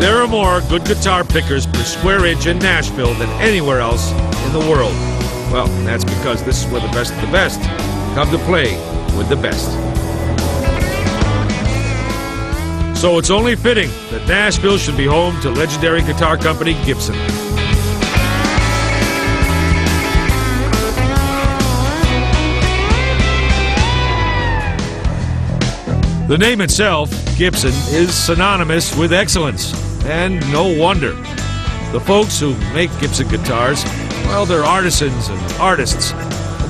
There are more good guitar pickers per square inch in Nashville than anywhere else in the world. Well, that's because this is where the best of the best come to play with the best. So it's only fitting that Nashville should be home to legendary guitar company Gibson. The name itself, Gibson, is synonymous with excellence, and no wonder. The folks who make Gibson guitars, well, they're artisans and artists.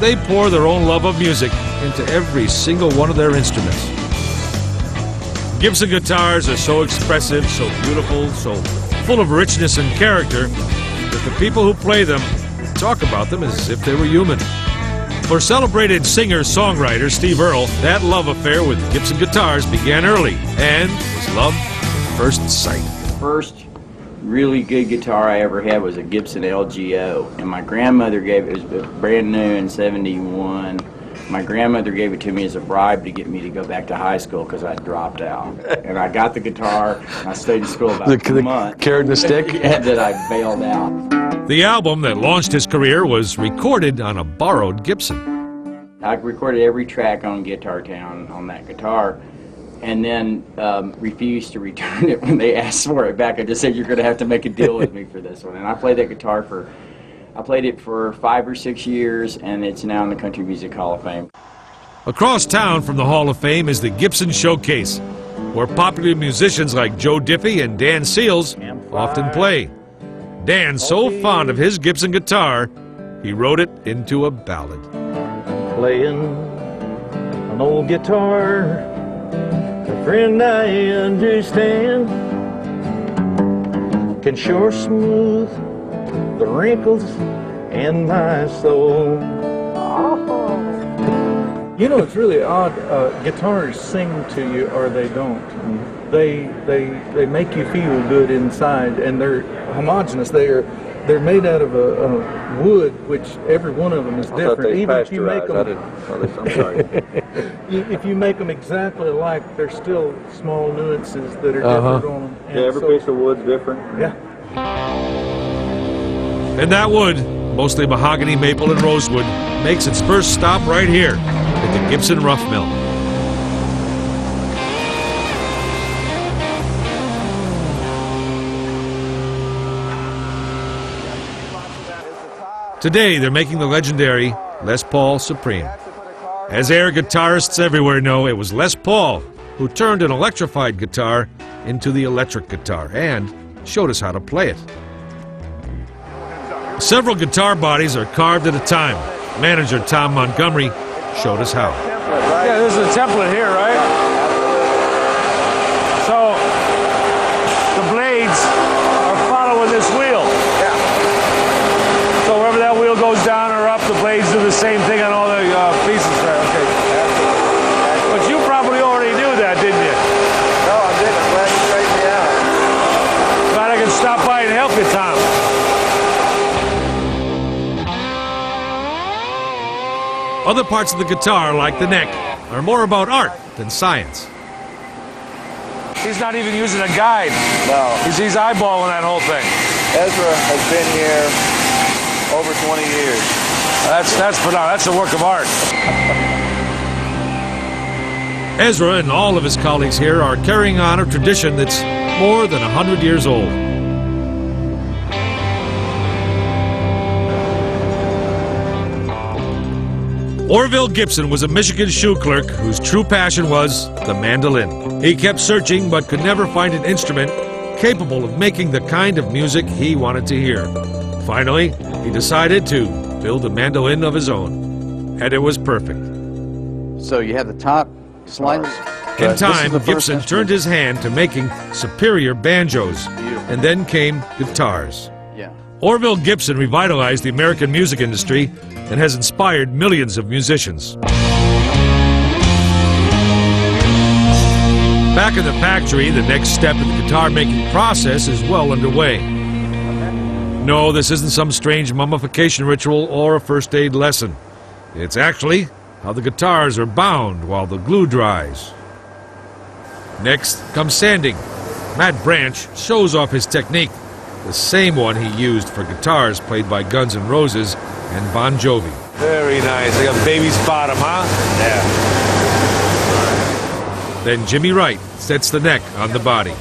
They pour their own love of music into every single one of their instruments. Gibson guitars are so expressive, so beautiful, so full of richness and character that the people who play them talk about them as if they were human. For celebrated singer-songwriter Steve Earle, that love affair with Gibson guitars began early and was love at first sight. The first really good guitar I ever had was a Gibson LGO, and my grandmother gave it. It was brand new in '71. My grandmother gave it to me as a bribe to get me to go back to high school because I dropped out. And I got the guitar, and I stayed in school about 2 months. Carrot and the stick? And then I bailed out. The album that launched his career was recorded on a borrowed Gibson. I recorded every track on Guitar Town on that guitar, and then refused to return it when they asked for it back. I just said, you're going to have to make a deal with me for this one. And I played that guitar I played it for 5 or 6 years, and it's now in the Country Music Hall of Fame. Across town from the Hall of Fame is the Gibson Showcase, where popular musicians like Joe Diffie and Dan Seals often play. Dan's so fond of his Gibson guitar, he wrote it into a ballad. Playing an old guitar, a friend I understand, can sure smooth the wrinkles in my soul. You know, it's really odd. Guitars sing to you or they don't. They make you feel good inside, and they're homogeneous. They're made out of a wood, which every one of them is different. Even if you make them, I'm sorry. if you make them exactly alike, there's still small nuances that are different on them. Yeah, every piece of wood's different. Yeah. And that wood, mostly mahogany, maple, and rosewood, makes its first stop right here at the Gibson Rough Mill. Today, they're making the legendary Les Paul Supreme. As air guitarists everywhere know, it was Les Paul who turned an electrified guitar into the electric guitar and showed us how to play it. Several guitar bodies are carved at a time. Manager Tom Montgomery showed us how. Yeah, this is a template here, right? So the blades are following this wheel. So wherever that wheel goes down or up, the blades do the same thing on all the pieces there. Okay. But you probably already knew that, didn't you? No, I didn't. I'm glad you straightened me out. Glad I can stop by and help you, Tom. Other parts of the guitar, like the neck, are more about art than science. He's not even using a guide. No. He's eyeballing that whole thing. Ezra has been here over 20 years. That's phenomenal. That's a work of art. Ezra and all of his colleagues here are carrying on a tradition that's more than 100 years old. Orville Gibson was a Michigan shoe clerk whose true passion was the mandolin. He kept searching but could never find an instrument capable of making the kind of music he wanted to hear. Finally, he decided to build a mandolin of his own, and it was perfect. So you have the top slice. In time, Gibson turned his hand to making superior banjos, and then came guitars. Yeah. Orville Gibson revitalized the American music industry and has inspired millions of musicians. Back in the factory, the next step in the guitar-making process is well underway. No, this isn't some strange mummification ritual or a first aid lesson. It's actually how the guitars are bound while the glue dries. Next comes sanding, Matt Branch shows off his technique, the same one he used for guitars played by Guns N' Roses and Bon Jovi. Very nice. Like a baby's bottom, huh? Yeah. Then Jimmy Wright sets the neck on the body.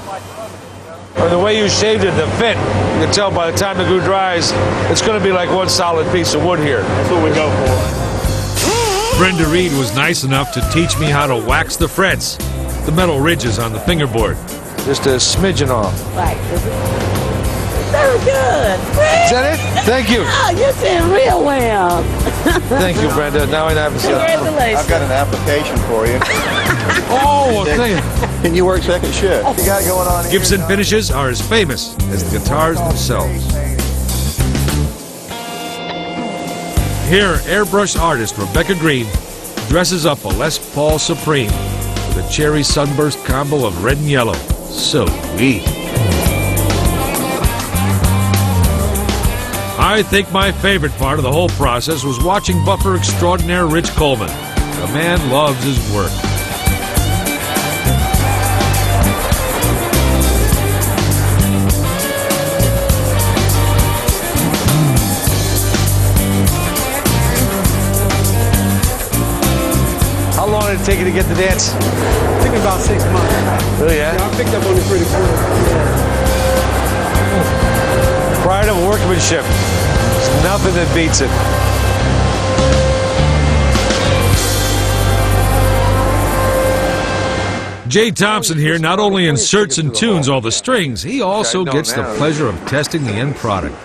Or the way you shaved it, the fit, you can tell by the time the glue dries, it's going to be like one solid piece of wood here. That's what we go for. Brenda Reed was nice enough to teach me how to wax the frets, the metal ridges on the fingerboard. Just a smidgen off. Right. Very good. Is that it? Thank you. Oh, you're doing real well. Thank you, Brenda. Now I have Congratulations. I've got an application for you. Oh, well, thank you. Can you work second shift? You got going on here? Gibson finishes are as famous as the guitars themselves. Here, airbrush artist Rebecca Green dresses up a Les Paul Supreme with a cherry sunburst combo of red and yellow. So sweet. I think my favorite part of the whole process was watching buffer extraordinaire Rich Coleman. The man loves his work. How long did it take you to get the dance? It took me about 6 months. Really, yeah? I picked up on it pretty quick. Pride of workmanship. There's nothing that beats it. Jay Thompson here not only inserts and tunes all the strings, he also gets the pleasure of testing the end product.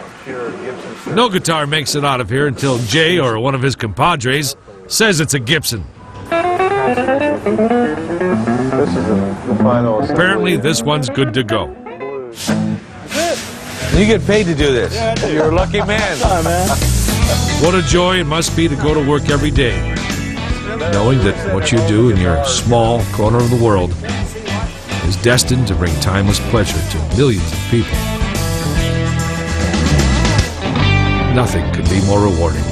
No guitar makes it out of here until Jay or one of his compadres says it's a Gibson. This is the final. Apparently, this one's good to go. You get paid to do this. You're a lucky man. What a joy it must be to go to work every day, knowing that what you do in your small corner of the world is destined to bring timeless pleasure to millions of people. Nothing could be more rewarding.